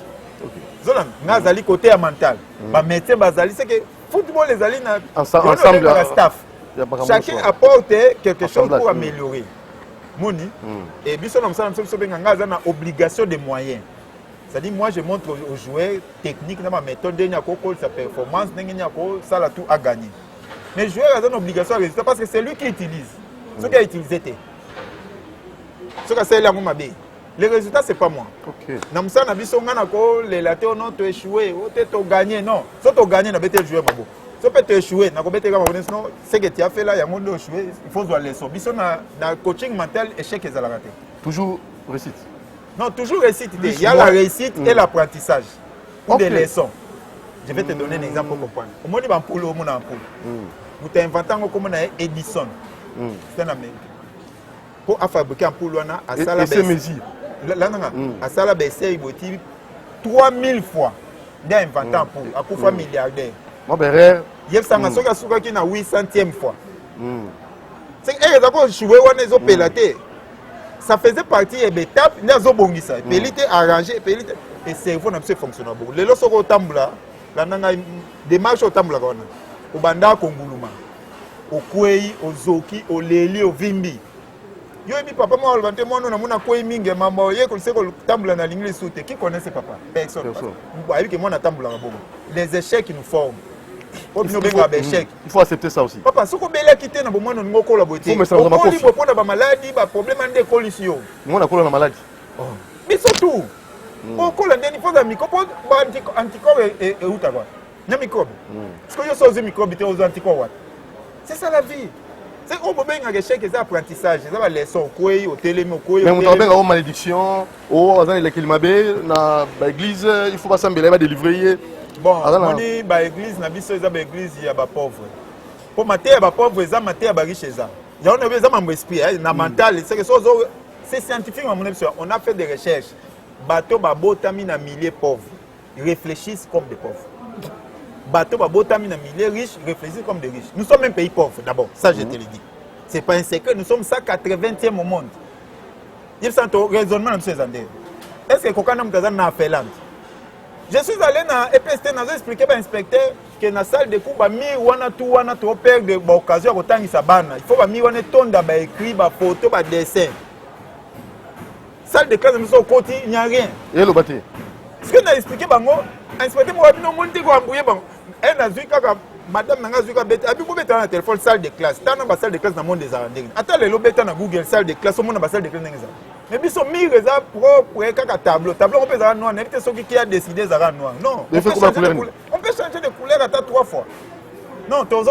Zolan, Nazali côté mental. Ma métier Bazali, c'est que football les ali ensemble la staff. Chacun apporte quelque chose pour améliorer. Moni et biso comme ça nous avons obligation de moyens. C'est-à-dire moi je montre aux joueurs techniques dans ma méthode de sa performance, ça la tout à gagner. Mais le joueur a une obligation à résultat parce que c'est lui qui utilise. Ce qui a utilisé. Ce que c'est là mon mabé. Le résultat, ce n'est pas moi. Ok. Namsa na biso ngana ko les latés non tu échoué, ou tu gagné non. Si tu gagné na bete jouer mabo. Si tu échoué, na ko bete ka mabo non, ce que tu as fait là, il y a monde échoué, il faut jouer leçon. Biso na coaching mental échec et raté. Toujours réussite. Non, toujours réussite. Il y a la réussite et l'apprentissage. Ou des leçons. Je vais te donner un exemple pour comprendre. Au monde ban poule au monde en poule. Vous t'inventant comme on a Edison. C'est un Américain. Pour fabriquer un poule à sala mesure. Là, à Sala Bessé, il 3000 fois. Il a inventé un poule. À Koufa milliardaire. Mon père. Il y a 800e fois. C'est que d'abord, je suis pélaté. Ça faisait partie de l'étape. Il y a des bongisa. Pelité arrangé. Et le cerveau n'a pas fonctionné. Les lois sont au Tambla. La démarche au Tambla. Au Banda Konguluma. Au Kwei, au Zoki, au Leli, au Vimbi. Yo et papa moi levanté moi non na ko mingi maman ye ko seko tambula na l'anglais soute qui connaît ce papa personne avec que moi na tambula na bobo les échecs qui nous forment il faut accepter ça aussi papa soko bela quitter na bomo non ngoko la beauté faut me ko libre pour na maladie ba problème ande coalition moi na ko na maladie mais surtout on ko la ndeni faut microbe anticorps et outa quoi na microbe parce que yo so microbe te aux anticorps c'est ça la vie. C'est qu'on peut bien échec des apprentissages, des leçons, au télé, mais on a bien une malédiction, dans l'église, il faut pas s'embêter à délivrer. Bon, on dit que l'église, il y a des pauvres. Pour mater, il y a des pauvres, il y a des riches. Il y a un esprit, un mental. C'est scientifique, on a fait des recherches. Bateau, botami na milliers pauvres. Ils réfléchissent comme des pauvres. Bateau, botami na milliers riches, réfléchissent comme des riches. Nous sommes un pays pauvre d'abord, ça je te le dis. Ce n'est pas un secret, nous sommes 180e au monde. Il y a un raisonnement dans ces années. Est-ce que quelqu'un n'a pas fait l'âme? Je suis allé dans EPST, nous ai expliqué à l'inspecteur que dans la salle de cours, tout perdre l'occasion de temps sabana. Il faut que nous écrit, des photos, des dessins. Salle de classe, au côté, il n'y a rien. Et le bâti. Ce que nous a expliqué, l'inspecteur m'a dit que madame Nanga Zuka Beta, a pu mettre dans le téléphone salle de classe. Dans la salle de classe dans le monde des arts. Attends, les lobeta dans Google, salle de classe, au monde dans la salle de classe. Mais ils sont mis propre tableau. Tableau, on peut avoir noir. N'importe ce qui a décidé de noir. Non. On peut changer de couleur à 3 fois. Non, tu as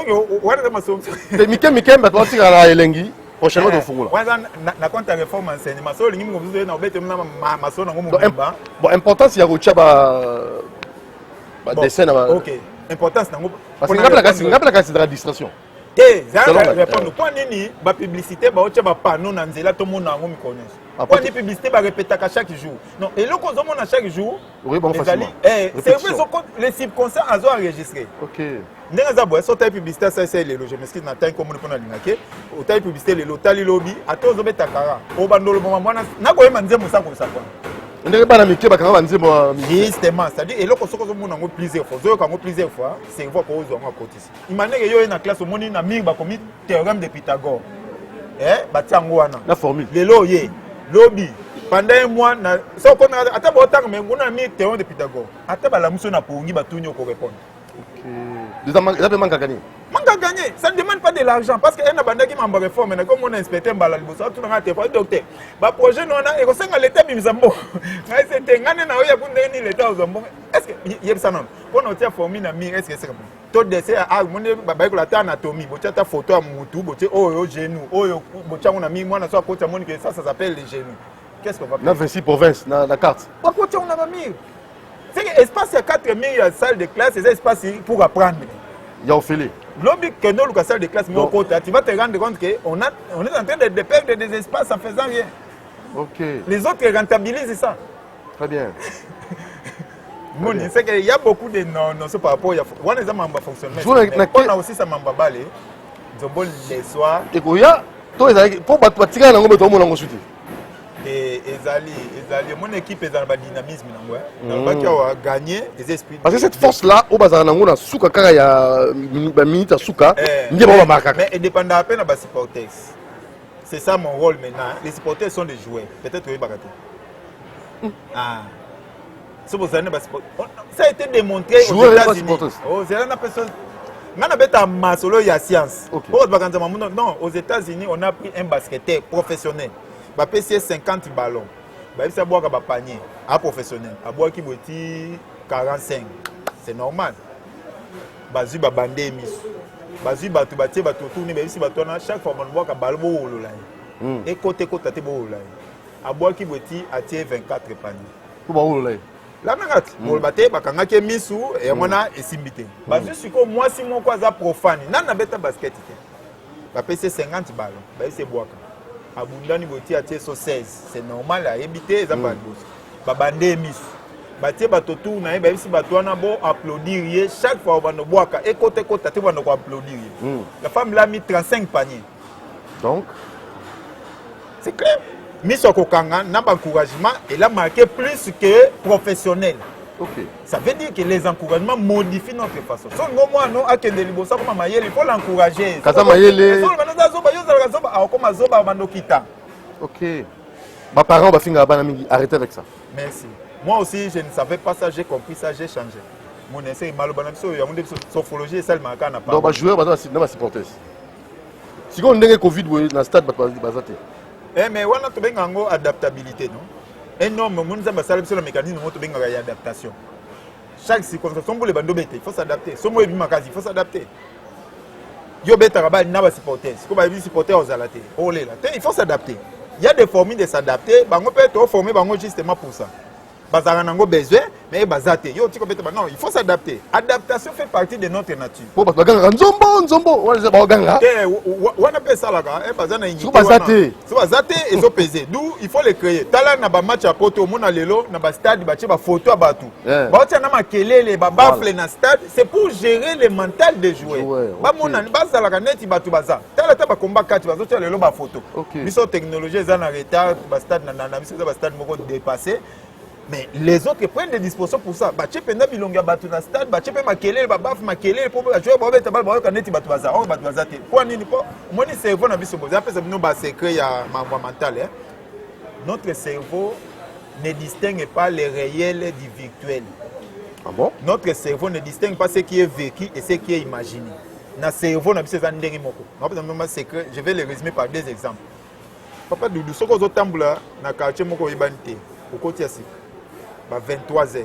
dit que Mikem, tu vas tirer à la Elengi. Prochainement, tu vas faire. Na compte réforme enseignement. Parce que les gens qui ont été bon, important, c'est qu'il y a dessin. Ok. Importance. Parce que il y a la distraction. Répondre. Quand il y a la publicité, il y a des panneaux dans la tout le monde a quand il y a la publicité, il répète chaque jour. Non, et là, quand on a chaque jour, c'est les circonstances à enregistré. Ok. Nous avons une publicité, c'est le je m'excuse, nous avons une publicité, le lobby, à tous les Takara. Au bandolo, nous avons on n'est pas dans le métier, justement, c'est-à-dire, et là, quand on a plusieurs fois, c'est voir qu'on a un côté. Imaginez que vous dans la classe, on a un théorème de Pythagore. La formule. Le loyer, lobby. Pendant un mois, on a mis le théorème de Pythagore. Attends, la mission n'a pas répondre. Des amants à gagner. Manque à gagner, ça ne demande pas de l'argent parce qu'il y a un bandit qui m'a réforme, comme on a inspecté un balal, tout le monde a été docteur. Le projet, nous avons et l'État, nous avons. C'était un an, il y a l'État aux hommes. Est-ce que y a ça non? On a formé une amie, est-ce que c'est comme tout décès à la anatomie, ta photo à Moutou, au genou, on a mis moi, ça s'appelle les genoux. Qu'est-ce qu'on va faire? 26 provinces dans la carte. Pourquoi on a mis? C'est que l'espace, il y a 4000 salles de classe, c'est espace pour apprendre. Il y a Ophélie. L'objet que nous, la salle de classe, tu vas te rendre compte qu'on est en train de perdre des espaces en faisant rien. Ok. Les autres rentabilisent ça. Très bien. C'est qu'il y a beaucoup de non par rapport à on a un fonctionnement. On a aussi ça mamba balé. Zobol les soirs. Et quoi ya? Toi pour bâtir un ngombe tout ensuite. Et Ezali, mon équipe est dans le dynamisme là, qui a gagné des esprits. Parce que cette force là, au bazar na souka kaka ya minute souka, n'y a pas marqué. Mais indépendant à peine à supporters. C'est ça mon rôle maintenant. Les supporters sont des joueurs. Peut-être oui baraté. Ah. Ça a été démontré aux États-Unis. Oh, c'est une personne. Il y a science. Non, aux États-Unis, on a pris un basketteur professionnel. Il a payé 50 ballons. Il a boire un panier. Un professionnel. Il a boire 45. C'est normal. Bazu ba bandé mis. Bazu ba tu batie ba tourner mais ici ba tourner chaque fois on boit un ballon et côté côté bo là. A boire qui boti a tié 24 paniers. Pour ba là. Là ngati mo baté ba kanga ke misu et mona esimbité. Bazu siko moi si mon quoi za profane. Nana beta basket. Ba payé 50 ballons. Ba essayer boire. Abundani boti a tié 16. C'est normal à éviter za ba ba bandé mis. Batie bato tout na ba isi bato na bo applaudir chaque fois on boire et côté côté tu vas applaudir. La femme l'a mis 35 paniers. Donc c'est clair. Mis au kokanga n'a pas encouragement et l'a marqué plus que professionnel. OK. Ça veut dire que les encouragements modifient notre façon. So moi non a kende libosa comme Mayele, il faut l'encourager. Kaza Mayele. OK. Ma parents va finir bana mingi, arrêtez avec ça. Merci. Moi aussi, je ne savais pas ça, j'ai compris ça, j'ai changé. Mon essai est mal au banane, il y a une sophrologie et ça, le marquant n'a pas. Donc, les joueurs, ils sont supporters. Si on a un Covid, dans le stade, ils sont basés. Mais on a une adaptabilité, non? Un homme, on a un mécanisme d'adaptation. Chaque circonstance, il faut s'adapter. Si on a il faut s'adapter. Il faut s'adapter. Il y a des formules de s'adapter, on peut être formé justement pour ça. Besoin, mais non, il faut s'adapter. Adaptation fait partie de notre nature. On appelle ça là, d'où il faut le créer. Tala na ba match à poto, mon alelo, na ba stade, ba photo à batou. C'est pour gérer le mental des joueurs. Ba mon ba ça la net batu baza. Tala ta ba combat 4 bazo tu lelo ba photo. Biso technologie za na retard, ba stade na biso ba stade moko dépassé. Mais les autres prennent des dispositions pour ça. Bah, tu peux pas bilonga batu na stade, bah, tu peux maquiller, bah, baf maquiller, pour jouer, bah, tu vas voir kaneti batu baza, oh, batu baza te. Pour nini pas, moi ni cerveau na biso boza, après ça nous bah secret ya ma mental, hein. Notre cerveau ne distingue pas le réel du virtuel. Ah bon? Notre cerveau ne distingue pas ce qui est vécu et ce qui est imaginé. Dans le cerveau, na biso za ndenge moko. Na secret, je vais le résumer par deux exemples. Papa Doudou, ce qu'on tambula na quartier moko ibanité, au côté ici. 23h.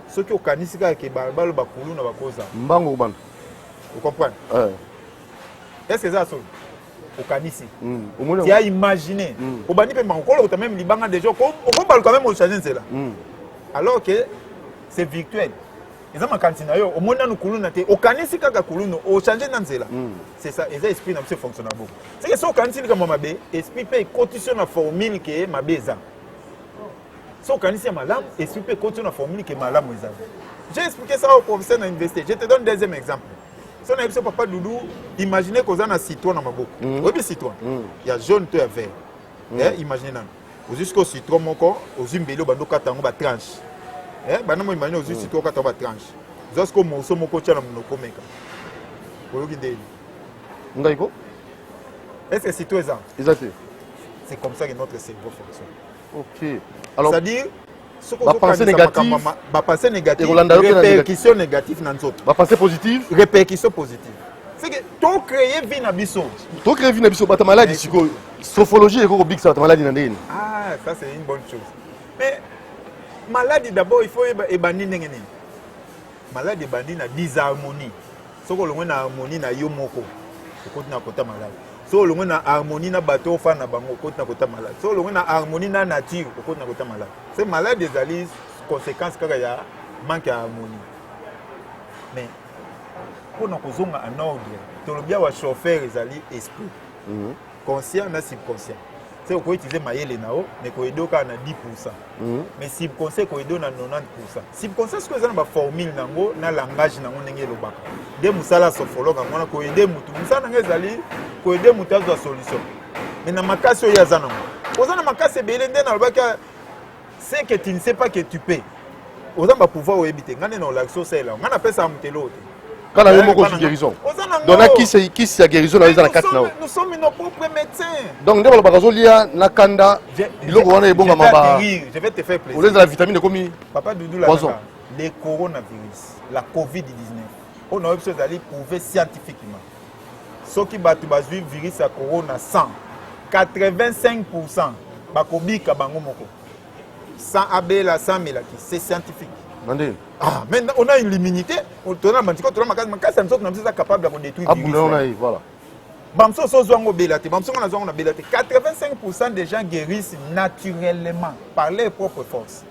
Ceux qui ont organisé que balbalo bakulu na bakoza. Mbango ban. Vous comprenez? Est-ce que ça sonne? Au canisi. Tu as imaginé. Au bani pe mankolo tu même libanga déjà on parle quand même au changer cela. Alors que c'est virtuel. Ils ont ma cantina yo au monde na kulu na te au canisi kaka kulu no au changer dans cela. C'est ça, et esprit na se fonctionne beaucoup. C'est que so canisi comme mabe, esprit pe condition na formule que mabeza. Si on connaît malam, et si on peut continuer à formuler que malam est. J'ai expliqué ça au professeur dans l'université. Je te donne un deuxième exemple. Si on a vu papa Doudou, imaginez qu'on a un citron dans ma bouche. Oui, bien citron. Il y a jaune, tu as vert. Imaginez. Jusqu'au citron, mon corps, aux umbélo, bando katango, ba tranche. Banamo imaginez aux citron, katango, ba tranche. Jusqu'au morceau, mon coach, à la monoko, meka. Vous voyez, Ngaïko? est-ce que citron est ça? Exactement. C'est comme ça que notre cerveau fonctionne. Ok. Alors, c'est-à-dire, pensée négative, pensée négative, répercussion négative dans notre. Pensée positive, répercussion positive. C'est que tu crées vie dans biso. Tu crées vie dans biso, ta maladie, sophologie et big ça, ta maladie dans des. Ah, ça c'est une bonne chose. Mais maladie d'abord, il faut ébanir n'engene. Maladie ébanir na disharmonie. Ce que l'on a harmonie na yomoko, c'est qu'on a côté malade. So l'on a harmonie na bateau fan na bango côté na côté malade. So l'on a harmonie na nature côté na côté malade. C'est malade des alices conséquences quand il y a manque d'harmonie. Mais pour nous kozonga en ordre, tout le bien wa chauffeur les ali esprit. Conscient na subconscient. C'est qu'on utiliser maïle nao, mais qu'on edoka na 10%. Mais subconscient qu'on edo na 90%. Subconscient ce que ça na formule nango na langage nango ndenge lobaka. De musala sophrologue ngona ko aider mutu. Musala ngezali ko aider mutu à solution. Mais na makasi oya za nango. Ozana makasi belende na lobaka c'est que tu ne sais pas que tu peux. Ozamba pouvoir o ebiter. Ngane na l'action c'est là. Ngana pesa mutelo. Quand on a eu beaucoup de guérison. Donc, qui c'est guérison dans les 4 nous sommes nos propres médecins. Donc, dès que Nakanda, je vais te faire plaisir. Vous avez la vitamine de combien? Papa Doudou, les coronavirus, la COVID-19, on a prouvé scientifiquement. Ceux qui battent le virus à corona 100, 85%, sans AB, 100 000, c'est scientifique. Ah, mais on a une immunité, on est capable de détruire le virus. Voilà. 85% des gens guérissent naturellement par leurs propres forces.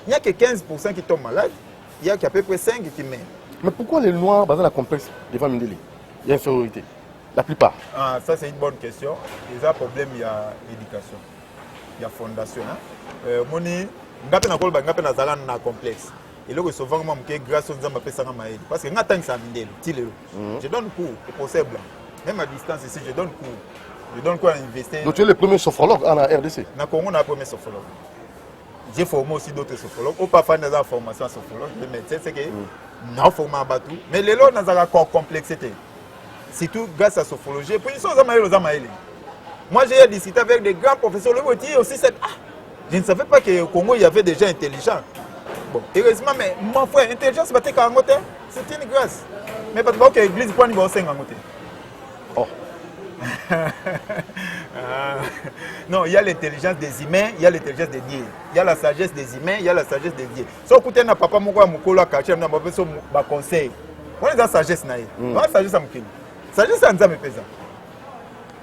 Il n'y a que 15% qui tombent malades, il y a qu'à peu près 5 qui meurent. Mais pourquoi les Noirs basent la complexe des femmes indélées? Il y a infériorité. La plupart. Ah, ça c'est une bonne question. Il y a un problème, il y a l'éducation. Il y a fondation. Moni, na complexe. Et là, souvent, grâce aux gens parce que je donne cours au procès blanc. Même à distance ici, je donne cours. Je donne cours à l'université. Donc tu es le premier sophrologue à la RDC? Na Congo, on a le premier sophrologue. J'ai formé aussi d'autres sophrologues. On pas faire des formations sophrologue. Le médecin, c'est que nous avons formé à Batou. Mais les lots, nous avons encore complexité. Surtout grâce à la sophrologie. Et puis, ils sont moi, j'ai discuté avec des grands professeurs. Le aussi, je ne savais pas qu'au Congo, il y avait des gens intelligents. Bon, heureusement, mais mon frère, intelligence, c'est une grâce. Mais parce que l'église, il y a 5 ans. Oh. Non, il y a l'intelligence des humains, il y a l'intelligence des dieux. Il y a la sagesse des humains, il y a la sagesse des dieux. Si vous écoutez papa, mon conseil. On est dans la sagesse. On a la sagesse à Moukili. Sagesse à Nzame Pesa.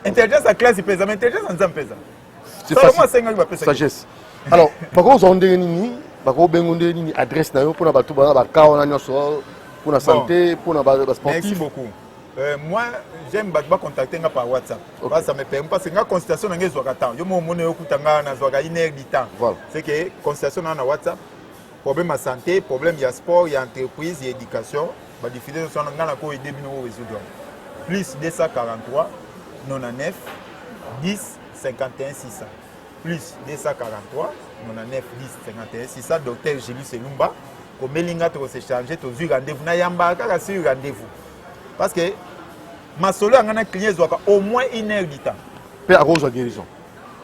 Intelligence à classe Pesa, mais intelligence à Nzame Pesa. C'est facile. Sagesse. Alors, par contre, on a une adresse pour la santé, pour la sportive. Merci beaucoup. Moi, j'aime contacter par WhatsApp. Okay. Ça me permet parce que la consultation est temps. Je me une heure du temps. Voilà. C'est que consultation est WhatsApp. Problème de santé, problème de sport, il y a entreprise, il y a éducation. La diffusion sur le aider nous résoudre. Plus 243 99 10 51 600. Plus 243 99 10 51. C'est ça, docteur Julius Elumba. Comme Melinga, tu vas s'échanger, tu as rendez-vous. Na yamba, tu as rendez-vous. Parce que ma solo a un client au moins 1 heure du temps. Puis à cause de la guérison.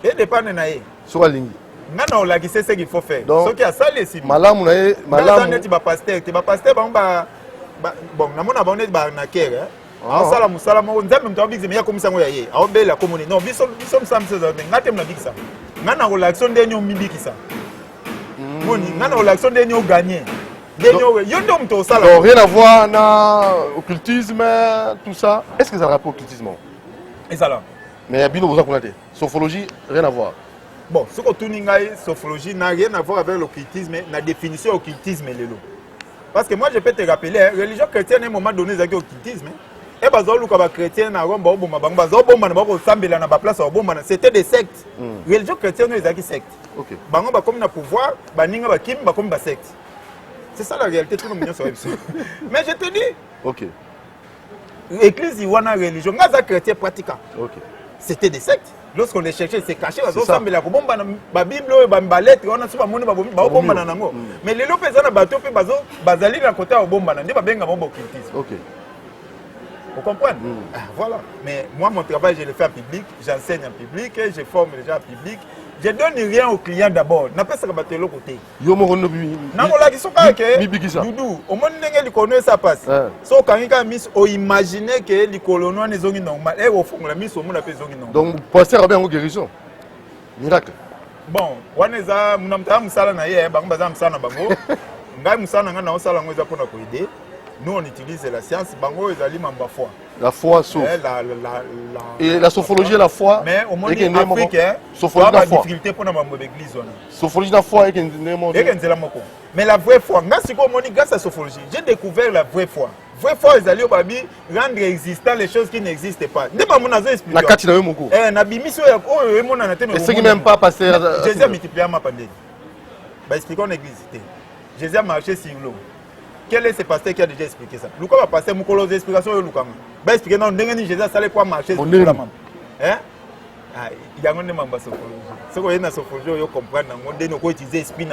Et dépend de naïe. Sur la ligne. Non, là, c'est ce qu'il faut faire. Donc, ce qui a ça, les cibles. Malam, tu vas pasteur, bon, on a abonné na kere. On sala musala mo nzambe mtu abigze meya komisa ngo yaye. Aobela komone. Non, biso msam seza ngate mna bigisa. Ngana relation ndenyo mbikisa. Moni, ngana relation ndenyo gagner. Ndenyo yondo mtu osala. Donc rien à voir na occultisme, tout ça. Est-ce que ça a rapport au occultisme? Et ça là. Mais bino vous en connaissez. Sophologie, rien à voir. Bon, ce que tu n'as sophologie n'a rien à voir avec l'occultisme, la définition occultisme est l'élo. Parce que moi je peux te rappeler, la religion chrétienne à un moment donné, c'est occultisme. Et c'était des sectes. La religion chrétienne c'est des sectes. Ok. Comme le pouvoir, comme secte. C'est ça la réalité, tout le monde sait. Mais je te dis, ok. l'église, il y a une religion, les chrétiens pratiquants. Ok. C'était des sectes. Lorsqu'on les cherchait, c'est caché. C'est ça. Mais les lopes ont un bateau, bazali na côté au bomba, n'a pas bien occultisme. Ok. Vous comprenez? Voilà. Mais moi, mon travail, je le fais en public, j'enseigne en public, je forme les gens en public. Je ne donne rien aux clients d'abord. Je n'ai pas ça de l'autre côté. Yo mo no bi. Non, là, ils sont pas que. Bigisa. Doudou, au moins, ils connaissent ça passe. So, quand ils mis, on imagine que les coloniaux ne sont pas normaux. Et au fond, la mise au monde a fait zone normale. Donc, pasteur a bien une guérison. Miracle. Bon, on est à mon sala na ye, bang bazam sana bango. Ngai musana nga na osala ngo za pona ko aider. Nous on utilise la science, bango ezali mamba foi. La foi sauve. Et la sophologie et la foi. Mais au monde africain, sophologie la foi. Difficulté pour na mambo d'église wana. Sophologie la foi et que ndemo. Et que nzela moko. Mais la vraie foi, nga siko moni grâce à sophologie, j'ai découvert la vraie foi. Vraie foi ezali obabi rendre existant les choses qui n'existent pas. Ndema mona zo expliquer. Na kati na yo moko. Na bimiso ya oyo emona na teme. Et c'est même pas pasteur. Jésus a multiplié ma pandémie. Bah expliquons l'église. Jésus a marché sur l'eau. Quel est ce pasteur qui a déjà expliqué ça? Pourquoi va passer mon colo d'explication au Lukama? Bah expliquer non, Jésus a quoi marcher sur la main. Hein? Il y a un monde qui sophologie. Ce qu'on a dans sophologie, il comprendre dans le monde où utiliser l'esprit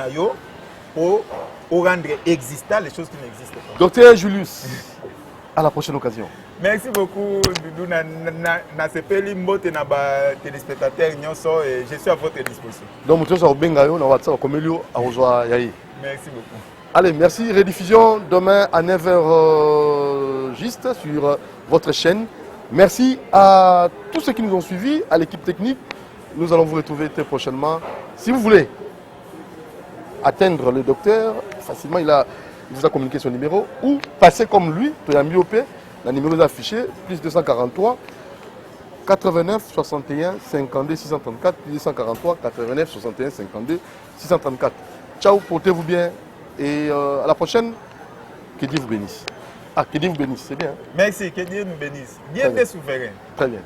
pour rendre existant les choses qui n'existent pas. Docteur Julius, à la prochaine occasion. Merci beaucoup, Doudou. Na sepeli mbote na ba téléspectateurs nyonso et je suis à votre disposition. Donc mutu so benga yo na WhatsApp komelio a rejoindre yayi. Merci beaucoup. Allez, merci. Rediffusion demain à 9h juste sur votre chaîne. Merci à tous ceux qui nous ont suivis, à l'équipe technique. Nous allons vous retrouver très prochainement. Si vous voulez atteindre le docteur, facilement, il vous a communiqué son numéro ou passer comme lui, pour un myopé. Le numéro est affiché, plus 243 89 61 52 634, plus 243 89 61 52 634. Ciao, portez-vous bien et à la prochaine. Que Dieu vous bénisse. Ah, que Dieu vous bénisse, c'est bien. Merci, que Dieu nous bénisse. Dieu est souverain. Très bien.